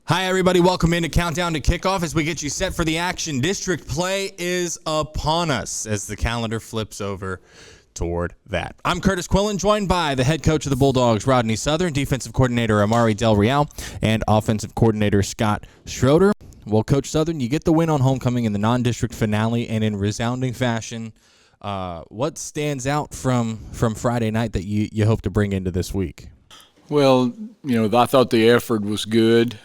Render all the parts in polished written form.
Hi, everybody. Welcome into Countdown to Kickoff as we get you set for the action. District play is upon us as the calendar flips over toward that. I'm Kurtis Quillin, joined by the head coach of the Bulldogs, Rodney Southern, defensive coordinator Amaury Del Real, and offensive coordinator Scott Schroeder. Well, Coach Southern, you get the win on homecoming in the non-district finale and in resounding fashion. What stands out from Friday night that you hope to bring into this week? Well, I thought the effort was good.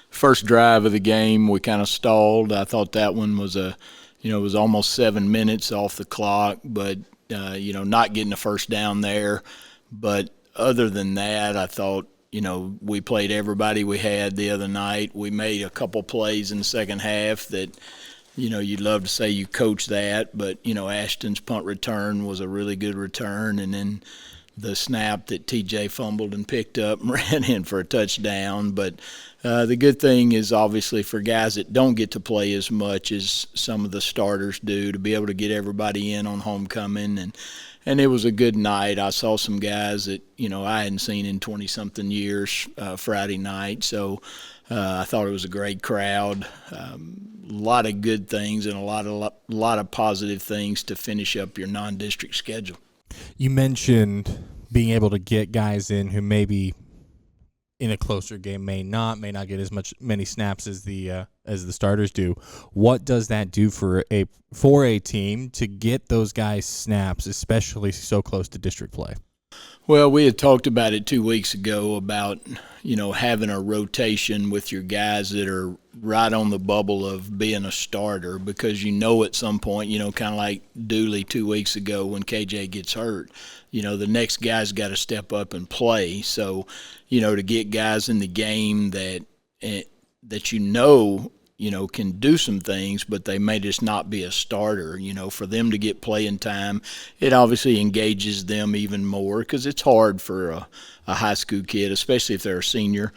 First drive of the game, we kind of stalled. I thought that one was it was almost 7 minutes off the clock, but, not getting the first down there. But other than that, I thought, we played everybody we had the other night. We made a couple plays in the second half that, you'd love to say you coached that, but, Ashton's punt return was a really good return, and then the snap that TJ fumbled and picked up and ran in for a touchdown. But the good thing is obviously for guys that don't get to play as much as some of the starters do, to be able to get everybody in on homecoming. And it was a good night. I saw some guys that, I hadn't seen in 20-something years Friday night. So I thought it was a great crowd. A lot of good things and a lot of positive things to finish up your non-district schedule. You mentioned being able to get guys in who maybe in a closer game may not get many snaps as the starters do. What does that do for a team to get those guys snaps, especially so close to district play? Well, we had talked about it 2 weeks ago about, having a rotation with your guys that are right on the bubble of being a starter, because at some point, kind of like Dooley 2 weeks ago when KJ gets hurt, the next guy's got to step up and play. So, to get guys in the game that can do some things, but they may just not be a starter, for them to get playing time, it obviously engages them even more, because it's hard for a high school kid, especially if they're a senior,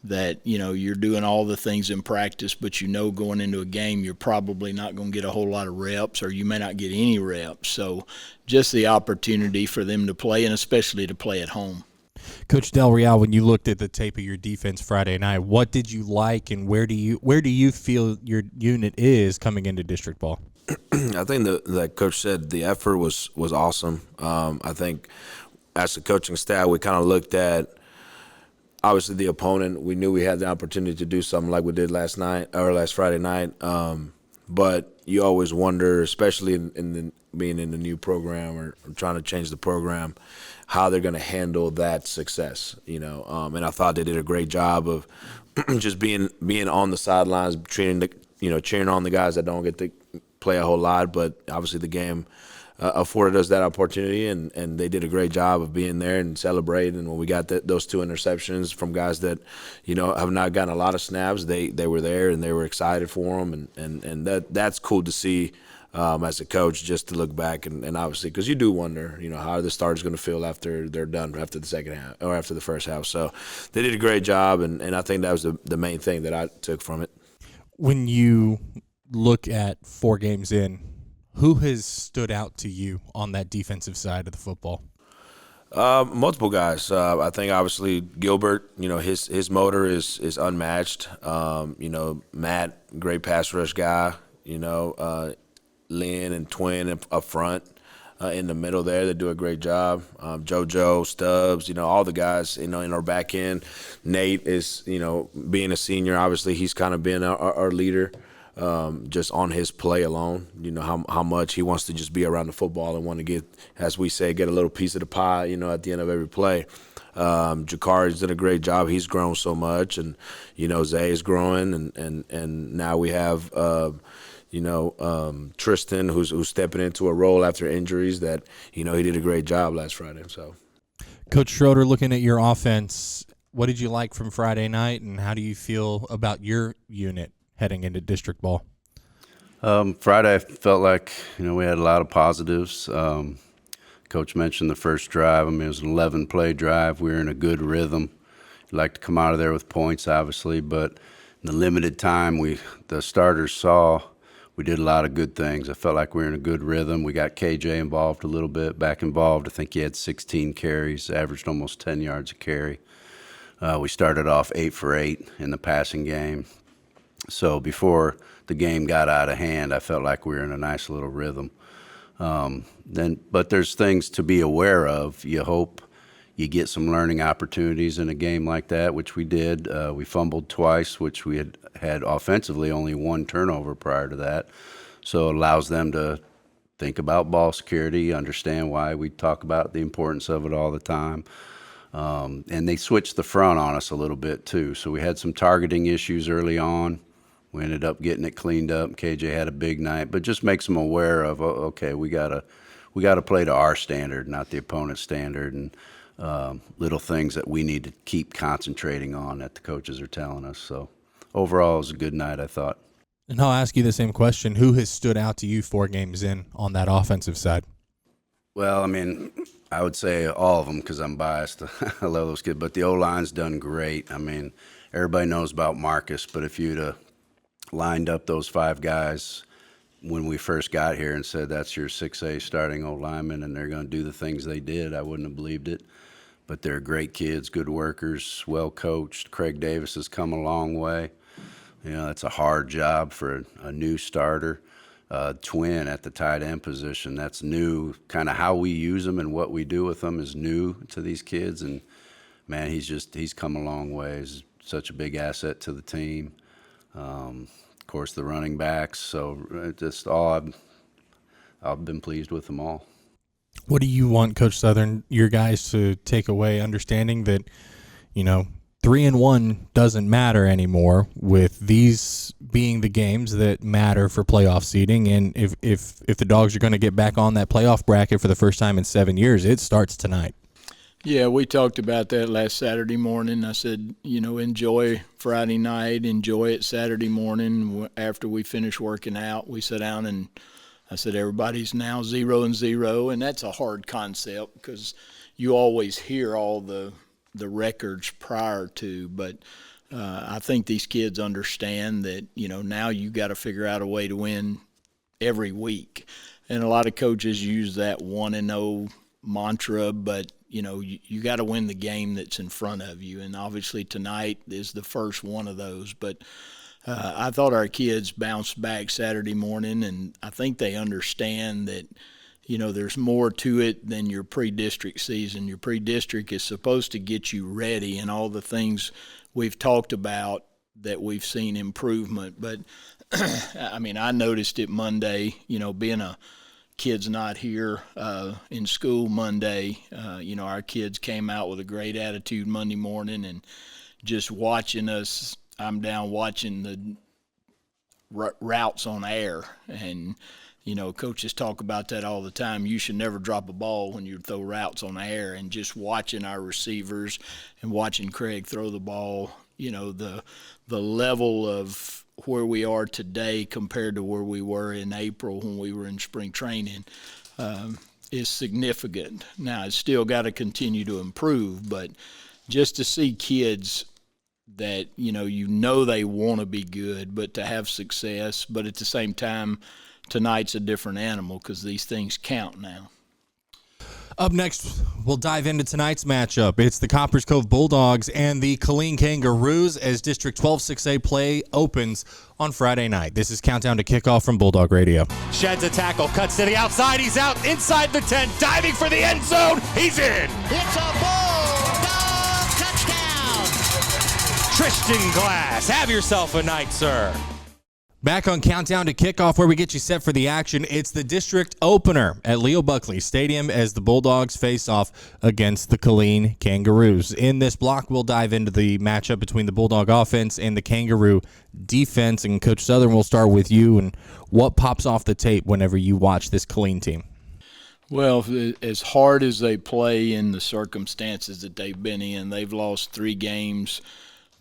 that, you're doing all the things in practice, but going into a game you're probably not going to get a whole lot of reps, or you may not get any reps. So just the opportunity for them to play, and especially to play at home. Coach Del Real, when you looked at the tape of your defense Friday night, what did you like, and where do you feel your unit is coming into district ball? I think like Coach said, the effort was awesome. I think as a coaching staff, we kind of looked at obviously the opponent. We knew we had the opportunity to do something like we did last Friday night. But you always wonder, especially being in the new program or trying to change the program, how they're going to handle that success, and I thought they did a great job of just being on the sidelines, cheering on the guys that don't get to play a whole lot. But obviously the game afforded us that opportunity, and they did a great job of being there and celebrating. And when we got those 2 interceptions from guys that, have not gotten a lot of snaps, they were there and they were excited for them, and that's cool to see. As a coach, just to look back and obviously, because you do wonder, how are the starters going to feel after they're done, after the second half or after the first half. So they did a great job, and I think that was the main thing that I took from it. When you look at 4 games in, who has stood out to you on that defensive side of the football? Multiple guys. I think obviously Gilbert, his motor is unmatched. Matt, great pass rush guy. Lynn and Twin up front, in the middle there, they do a great job. JoJo, Stubbs, all the guys, in our back end. Nate is, being a senior, obviously he's kind of been our leader, just on his play alone. How much he wants to just be around the football and want to get, as we say, get a little piece of the pie, at the end of every play. Jakari's did a great job. He's grown so much, and Zay is growing, and now we have Tristan, who's stepping into a role after injuries that, he did a great job last Friday. So, Coach Schroeder, looking at your offense, what did you like from Friday night, and how do you feel about your unit heading into district ball? Friday, I felt like, we had a lot of positives. Coach mentioned the first drive. It was an 11-play drive. We were in a good rhythm. You'd like to come out of there with points, obviously, but in the limited time the starters saw, we did a lot of good things. I felt like we were in a good rhythm. We got KJ involved a little bit, back involved. I think he had 16 carries, averaged almost 10 yards a carry. We started off 8 for 8 in the passing game. So before the game got out of hand, I felt like we were in a nice little rhythm. But there's things to be aware of. You hope you get some learning opportunities in a game like that, which we did. We fumbled twice, which we had offensively only 1 turnover prior to that. So it allows them to think about ball security, understand why we talk about the importance of it all the time. And they switched the front on us a little bit too. So we had some targeting issues early on. We ended up getting it cleaned up. KJ had a big night, but just makes them aware of, okay, we gotta play to our standard, not the opponent's standard, and little things that we need to keep concentrating on that the coaches are telling us. So overall, it was a good night, I thought. And I'll ask you the same question. Who has stood out to you 4 games in on that offensive side? Well, I mean, I would say all of them because I'm biased. I love those kids. But the O-line's done great. I mean, everybody knows about Marcus, but if you'd have lined up those 5 guys when we first got here and said that's your 6A starting O-lineman and they're going to do the things they did, I wouldn't have believed it. But they're great kids, good workers, well coached. Craig Davis has come a long way. You know, it's a hard job for a new starter. Twin at the tight end position, that's new. Kind of how we use them and what we do with them is new to these kids. And, man, he's come a long way. He's such a big asset to the team. Of course, the running backs. So just I've been pleased with them all. What do you want, Coach Southern, your guys to take away, understanding that, 3-1 doesn't matter anymore, with these being the games that matter for playoff seeding? And if the Dogs are going to get back on that playoff bracket for the first time in 7 years, it starts tonight. Yeah, we talked about that last Saturday morning. I said, enjoy Friday night, enjoy it Saturday morning. After we finish working out, we sat down and I said, everybody's now 0-0, and that's a hard concept because you always hear all the records prior to, but I think these kids understand that, now you got to figure out a way to win every week. And a lot of coaches use that 1-0 mantra, but, you got to win the game that's in front of you. And obviously tonight is the first one of those. But I thought our kids bounced back Saturday morning, and I think they understand that, there's more to it than your pre-district season. Your pre-district is supposed to get you ready and all the things we've talked about that we've seen improvement. But, I noticed it Monday, being a kid's not here in school Monday. Our kids came out with a great attitude Monday morning, and just watching us, I'm down watching the routes on air, and coaches talk about that all the time. You should never drop a ball when you throw routes on the air. And just watching our receivers and watching Craig throw the ball, the level of where we are today compared to where we were in April when we were in spring training is significant. Now, it's still got to continue to improve, but just to see kids that, they want to be good, but to have success, but at the same time, tonight's a different animal because these things count now. Up next, we'll dive into tonight's matchup. It's the Coppers Cove Bulldogs and the Killeen Kangaroos as District 12 6A play opens on Friday night. This is Countdown to Kickoff from Bulldog Radio. Sheds a tackle, cuts to the outside. He's out inside the 10, diving for the end zone. He's in. It's a Bulldog touchdown. Tristan Glass, have yourself a night, sir. Back on Countdown to Kickoff, where we get you set for the action. It's the district opener at Leo Buckley Stadium as the Bulldogs face off against the Killeen Kangaroos. In this block, we'll dive into the matchup between the Bulldog offense and the Kangaroo defense. And Coach Southern, we'll start with you. And what pops off the tape whenever you watch this Killeen team? Well, as hard as they play in the circumstances that they've been in, they've lost 3 games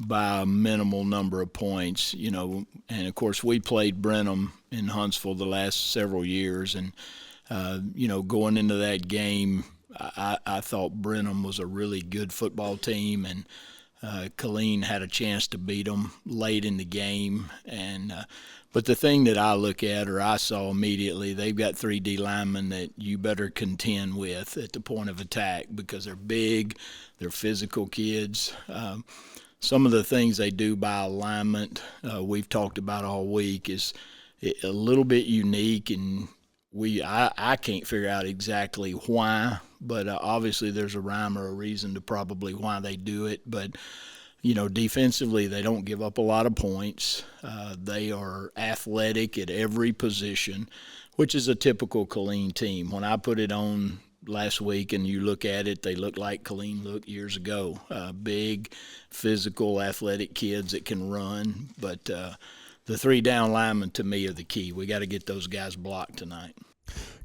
by a minimal number of points, and of course we played Brenham in Huntsville the last several years, and going into that game, I thought Brenham was a really good football team, and Killeen had a chance to beat them late in the game, but the thing that I look at, or I saw immediately, they've got 3 D linemen that you better contend with at the point of attack because they're big, they're physical kids. Some of the things they do by alignment, we've talked about all week, is a little bit unique, and I can't figure out exactly why, but obviously there's a rhyme or a reason to probably why they do it. But defensively, they don't give up a lot of points. They are athletic at every position, which is a typical Killeen team. When I put it on last week and you look at it, they look like Killeen looked years ago. Big, physical, athletic kids that can run. But the 3 down linemen, to me, are the key. We got to get those guys blocked tonight.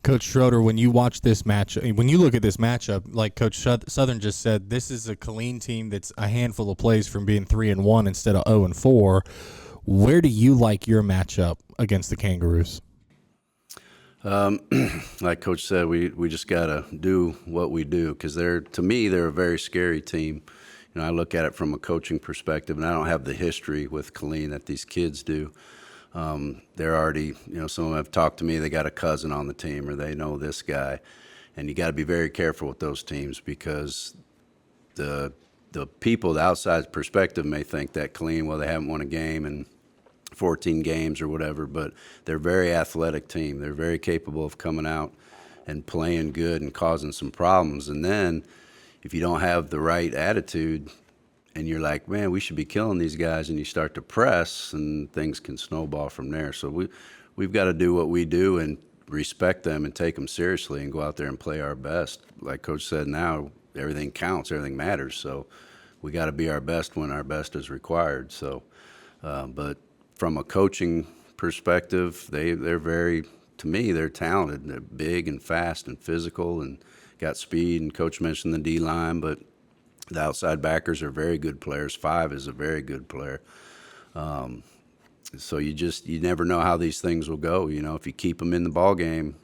Coach Schroeder, when you watch this match, when you look at this matchup, like Coach Southern just said, this is a Killeen team that's a handful of plays from being 3-1 instead of 0-4. Where do you like your matchup against the Kangaroos? Like Coach said, we just got to do what we do because to me, they're a very scary team. I look at it from a coaching perspective, and I don't have the history with Killeen that these kids do. They're already, some of them have talked to me, they got a cousin on the team or they know this guy. And you got to be very careful with those teams because the people, the outside perspective may think that Killeen, well, they haven't won a game in 14 games or whatever, but they're a very athletic team. They're very capable of coming out and playing good and causing some problems. And then if you don't have the right attitude, and you're like, man, we should be killing these guys, and you start to press, and things can snowball from there. So we've got to do what we do and respect them and take them seriously and go out there and play our best. Like Coach said, now everything counts, everything matters. So we got to be our best when our best is required. So, but from a coaching perspective, they're very, to me, they're talented. They're big and fast and physical and got speed. And Coach mentioned the D line, but the outside backers are very good players. 5 is a very good player. So you never know how these things will go. If you keep them in the ball game,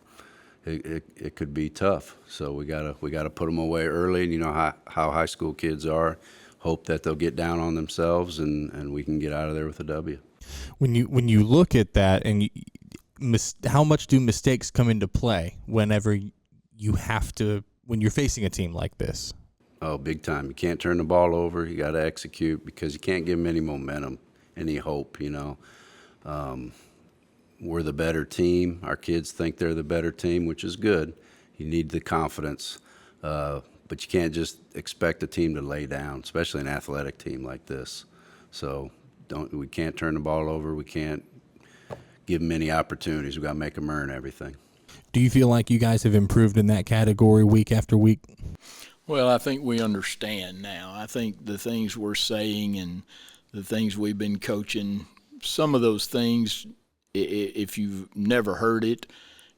it could be tough. So we gotta put them away early. And how high school kids are. Hope that they'll get down on themselves and we can get out of there with a W. When you look at that, and how much do mistakes come into play whenever when you're facing a team like this? Oh, big time. You can't turn the ball over. You got to execute because you can't give them any momentum, any hope, We're the better team. Our kids think they're the better team, which is good. You need the confidence. But you can't just expect a team to lay down, especially an athletic team like this. So we can't turn the ball over. We can't give them any opportunities. We got to make them earn everything. Do you feel like you guys have improved in that category week after week? Well, I think we understand now. I think the things we're saying and the things we've been coaching, some of those things, if you've never heard it,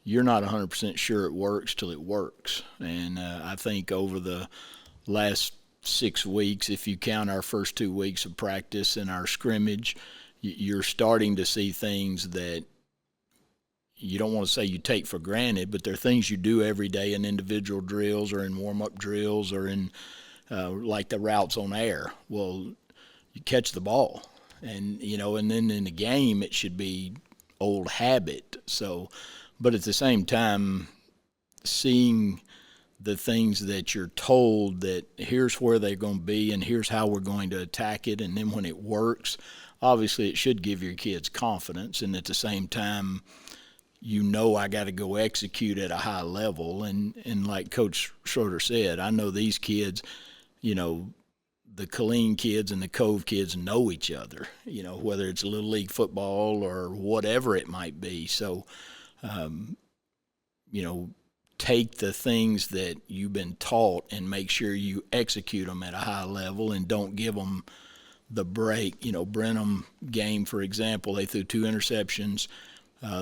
you're not 100% sure it works till it works. And I think over the last 6 weeks, if you count our first 2 weeks of practice and our scrimmage, you're starting to see things that you don't want to say you take for granted, but they're things you do every day in individual drills or in warm-up drills or in like the routes on air. Well, you catch the ball, and and then in the game it should be old habit. So, but at the same time, seeing the things that you're told that here's where they're going to be and here's how we're going to attack it, and then when it works, obviously it should give your kids confidence, and at the same time, I got to go execute at a high level. And like Coach Schroeder said, I know these kids, the Killeen kids and the Cove kids know each other, whether it's Little League football or whatever it might be. So, take the things that you've been taught and make sure you execute them at a high level and don't give them the break. Brenham game, for example, they threw 2 interceptions.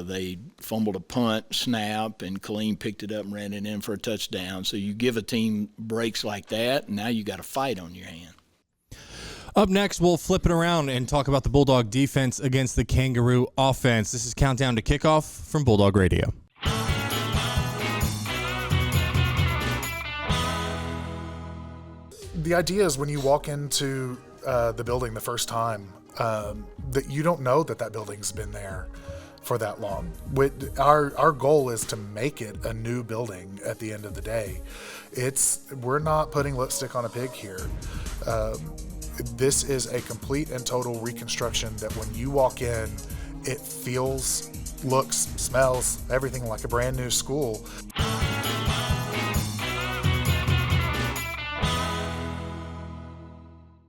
They fumbled a punt, snap, and Killeen picked it up and ran it in for a touchdown. So you give a team breaks like that, and now you got a fight on your hand. Up next, we'll flip it around and talk about the Bulldog defense against the Kangaroo offense. This is Countdown to Kickoff from Bulldog Radio. The idea is when you walk into the building the first time, that you don't know that building's been there for that long. Our goal is to make it a new building at the end of the day. We're not putting lipstick on a pig here. This is a complete and total reconstruction that when you walk in, it feels, looks, smells, everything like a brand new school.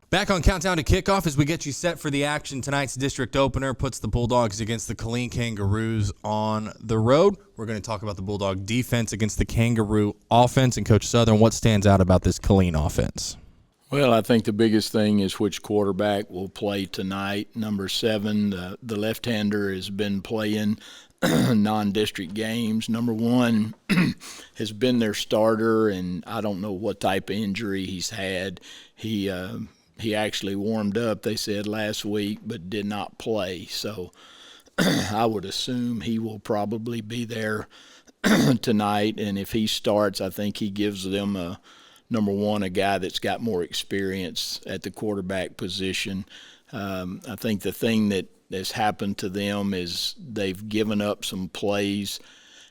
Back on Countdown to Kickoff as we get you set for the action. Tonight's district opener puts the Bulldogs against the Killeen Kangaroos on the road. We're going to talk about the Bulldog defense against the Kangaroo offense. And Coach Southern, what stands out about this Killeen offense? Well, I think the biggest thing is which quarterback will play tonight. Number 7, the left-hander has been playing non-district games. Number 1 has been their starter, and I don't know what type of injury he's had. He actually warmed up, they said, last week, but did not play. So I would assume he will probably be there tonight. And if he starts, I think he gives them number 1, a guy that's got more experience at the quarterback position. I think the thing that has happened to them is they've given up some plays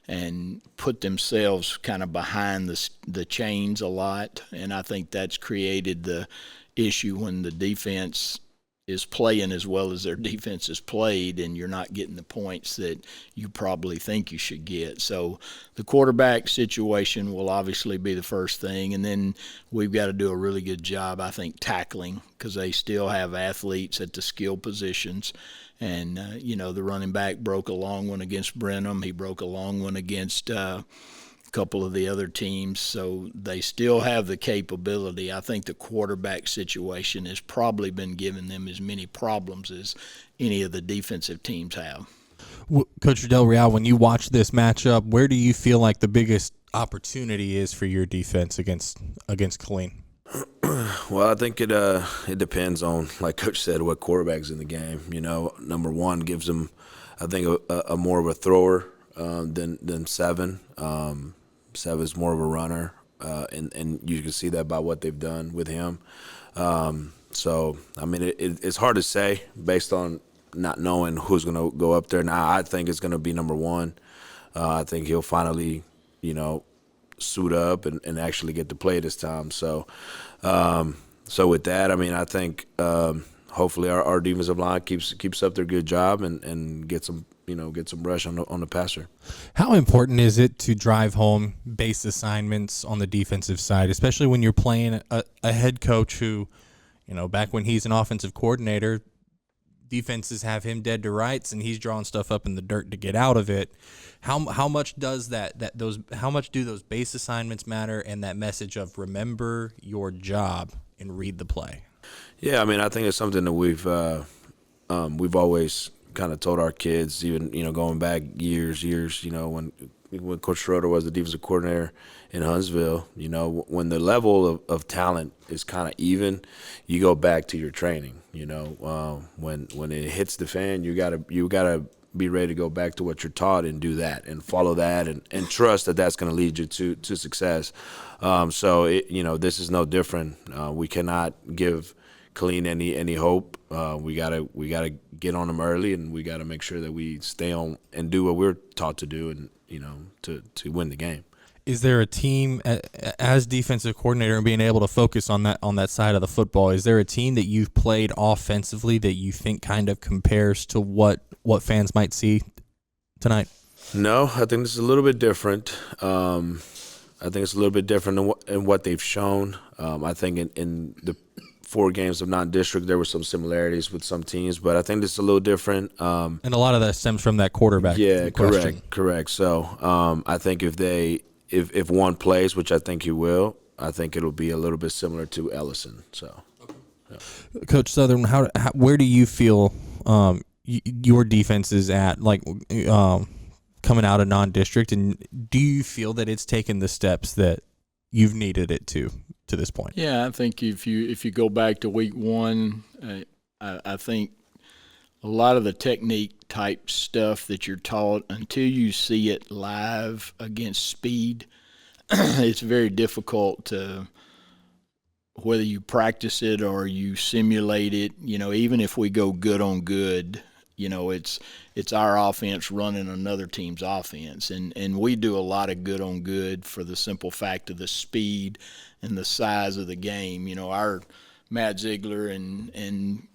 and put themselves kind of behind the chains a lot. And I think that's created the issue when the defense is playing as well as their defense is played, and you're not getting the points that you probably think you should get. So the quarterback situation will obviously be the first thing, and then we've got to do a really good job, I think, tackling, because they still have athletes at the skill positions. And, the running back broke a long one against Brenham. He broke a long one against couple of the other teams, so they still have the capability. I think the quarterback situation has probably been giving them as many problems as any of the defensive teams have. Coach Del Real, when you watch this matchup, where do you feel like the biggest opportunity is for your defense against Killeen? Well, I think it depends on, like Coach said, what quarterback's in the game. Number 1 gives them, I think, a more of a thrower than 7. 7 is more of a runner, and you can see that by what they've done with him. So, I mean, it's hard to say based on not knowing who's going to go up there. Now, I think it's going to be number 1. I think he'll finally, suit up and actually get to play this time. So with that, I mean, I think hopefully our defensive line keeps up their good job and get some rush on the passer. How important is it to drive home base assignments on the defensive side, especially when you're playing a head coach who, back when he's an offensive coordinator, defenses have him dead to rights and he's drawing stuff up in the dirt to get out of it. How much does how much do those base assignments matter, and that message of remember your job and read the play? Yeah, I mean, I think it's something that we've always kind of told our kids, even going back years, when Coach Schroeder was the defensive coordinator in Huntsville. When the level of talent is kind of even, you go back to your training. When it hits the fan, you gotta be ready to go back to what you're taught and do that and follow that and trust that that's going to lead you to success. So this is no different. We cannot give Killeen any hope. We gotta get on them early, and we gotta make sure that we stay on and do what we're taught to do, and to win the game. Is there a team as defensive coordinator and being able to focus on that side of the football? Is there a team that you've played offensively that you think kind of compares to what fans might see tonight? No, I think this is a little bit different. I think it's a little bit different in what they've shown. I think in the 4 games of non-district, there were some similarities with some teams, but I think this is a little different. And a lot of that stems from that quarterback. Yeah, question. correct. So I think if one plays, which I think he will, I think it'll be a little bit similar to Ellison. So, yeah. Coach Southern, where do you feel your defense is at, coming out of non-district, and do you feel that it's taken the steps that you've needed it to this point? Yeah, I think if you go back to week 1, I think a lot of the technique type stuff that you're taught, until you see it live against speed, it's very difficult to whether you practice it or you simulate it, even if we go good on good, it's our offense running another team's offense. And we do a lot of good on good for the simple fact of the speed and the size of the game. Our Matt Ziegler and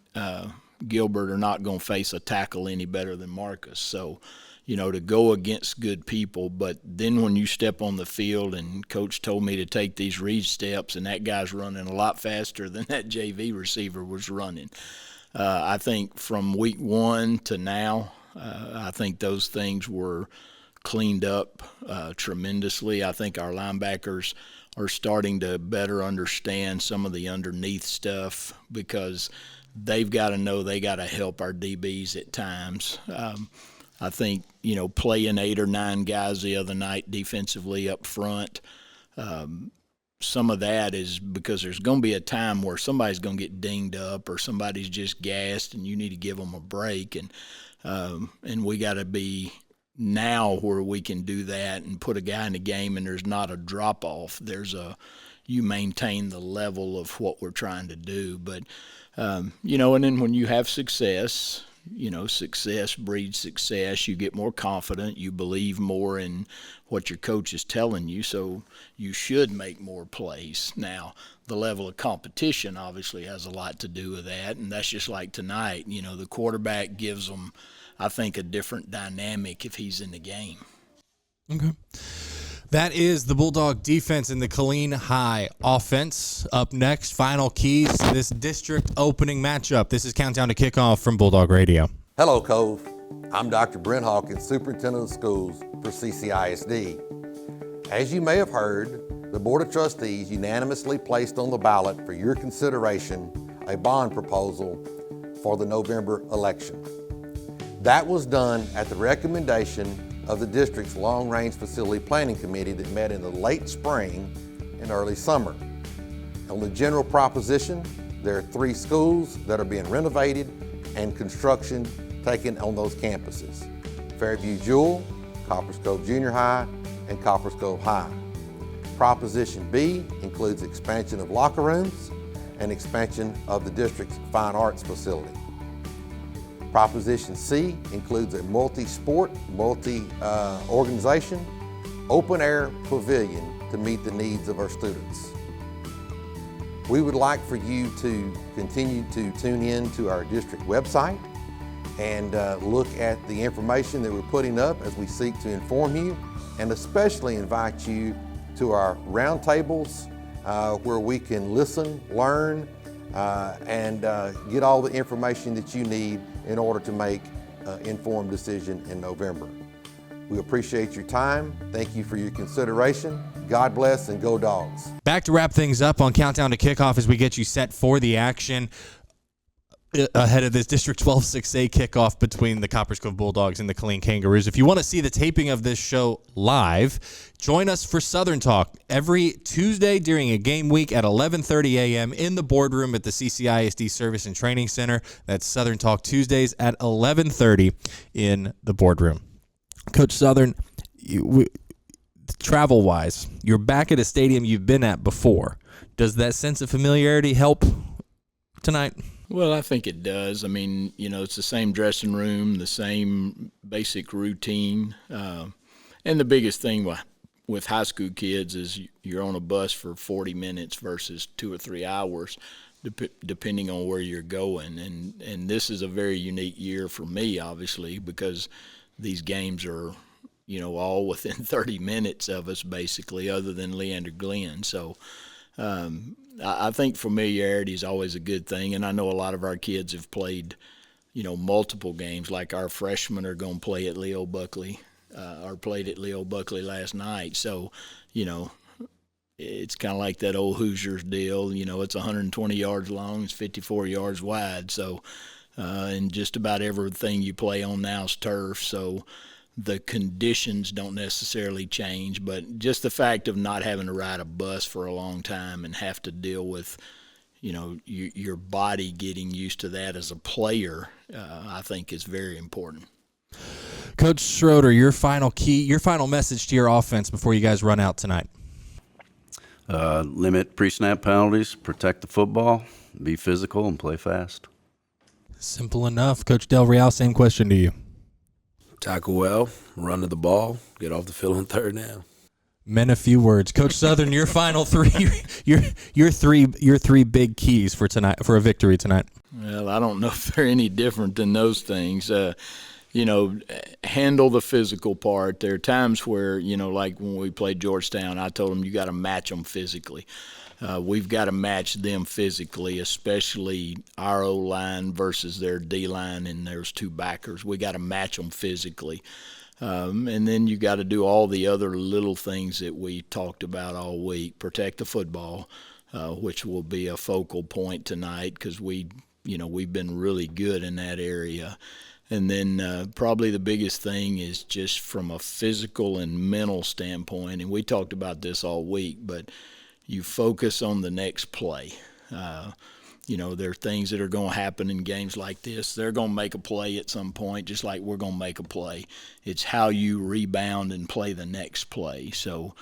Gilbert are not going to face a tackle any better than Marcus. So, to go against good people. But then when you step on the field, and Coach told me to take these read steps, and that guy's running a lot faster than that JV receiver was running. I think from week 1 to now, I think those things were cleaned up tremendously. I think our linebackers are starting to better understand some of the underneath stuff, because they've got to know they got to help our DBs at times. I think, playing 8 or 9 guys the other night defensively up front, some of that is because there's going to be a time where somebody's going to get dinged up or somebody's just gassed and you need to give them a break. And we got to be now where we can do that and put a guy in the game and there's not a drop-off. You maintain the level of what we're trying to do. But, and then when you have success – success breeds success. You get more confident. You believe more in what your coach is telling you, so you should make more plays. Now, the level of competition obviously has a lot to do with that, and that's just like tonight. The quarterback gives them, I think, a different dynamic if he's in the game. Okay. That is the Bulldog defense and the Killeen High offense. Up next, final keys to this district opening matchup. This is Countdown to Kickoff from Bulldog Radio. Hello, Cove. I'm Dr. Brent Hawkins, Superintendent of Schools for CCISD. As you may have heard, the Board of Trustees unanimously placed on the ballot for your consideration a bond proposal for the November election. That was done at the recommendation of the district's Long-Range Facility Planning Committee that met in the late spring and early summer. On the general proposition, there are 3 schools that are being renovated and construction taken on those campuses: Fairview Jewel, Coppers Cove Junior High, and Coppers Cove High. Proposition B includes expansion of locker rooms and expansion of the district's fine arts facility. Proposition C includes a multi-sport, multi-organization, open-air pavilion to meet the needs of our students. We would like for you to continue to tune in to our district website and look at the information that we're putting up as we seek to inform you, and especially invite you to our roundtables where we can listen, learn, and get all the information that you need in order to make an informed decision in November. We appreciate your time. Thank you for your consideration. God bless and go Dogs. Back to wrap things up on Countdown to Kickoff as we get you set for the action ahead of this District 12 6A kickoff between the Coppers Cove Bulldogs and the Killeen Kangaroos. If you want to see the taping of this show live, join us for Southern Talk every Tuesday during a game week at 11:30 a.m. in the boardroom at the CCISD Service and Training Center. That's Southern Talk Tuesdays at 11:30 in the boardroom. Coach Southern, travel-wise, you're back at a stadium you've been at before. Does that sense of familiarity help tonight? Well, I think it does. I mean, it's the same dressing room, the same basic routine. And the biggest thing with high school kids is you're on a bus for 40 minutes versus 2 or 3 hours, depending on where you're going. And this is a very unique year for me, obviously, because these games are, all within 30 minutes of us, basically, other than Leander Glenn. So, I think familiarity is always a good thing, and I know a lot of our kids have played, multiple games. Like our freshmen are going to play at Leo Buckley, or played at Leo Buckley last night. So, it's kind of like that old Hoosiers deal. It's 120 yards long, it's 54 yards wide. So, and just about everything you play on now is turf. So, the conditions don't necessarily change, but just the fact of not having to ride a bus for a long time and have to deal with, your body getting used to that as a player, I think is very important. Coach Schroeder, your final message to your offense before you guys run out tonight. Limit pre-snap penalties, protect the football, be physical, and play fast. Simple enough. Coach Del Real, same question to you. Tackle well, run to the ball, get off the field on third down. Men a few words. Coach Southern, your final three, your three big keys for tonight, for a victory tonight. Well, I don't know if they're any different than those things. Handle the physical part. There are times where, like when we played Georgetown, I told them you got to match them physically. We've got to match them physically, especially our O-line versus their D-line, and there's two backers. We got to match them physically. And then you got to do all the other little things that we talked about all week. Protect the football, which will be a focal point tonight because we've been really good in that area. And then probably the biggest thing is just from a physical and mental standpoint, and we talked about this all week, but you focus on the next play. There are things that are going to happen in games like this. They're going to make a play at some point, just like we're going to make a play. It's how you rebound and play the next play. So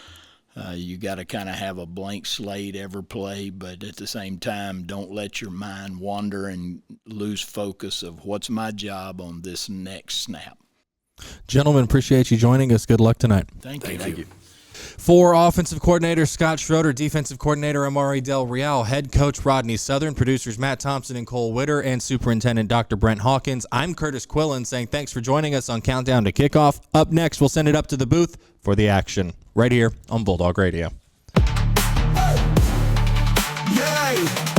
you got to kind of have a blank slate every play, but at the same time, don't let your mind wander and lose focus of what's my job on this next snap. Gentlemen, appreciate you joining us. Good luck tonight. Thank you. For offensive coordinator Scott Schroeder, defensive coordinator Amaury Del Real, head coach Rodney Southern, producers Matt Thompson and Cole Witter, and superintendent Dr. Brent Hawkins, I'm Kurtis Quillin saying thanks for joining us on Countdown to Kickoff. Up next, we'll send it up to the booth for the action right here on Bulldawg Radio. Yay!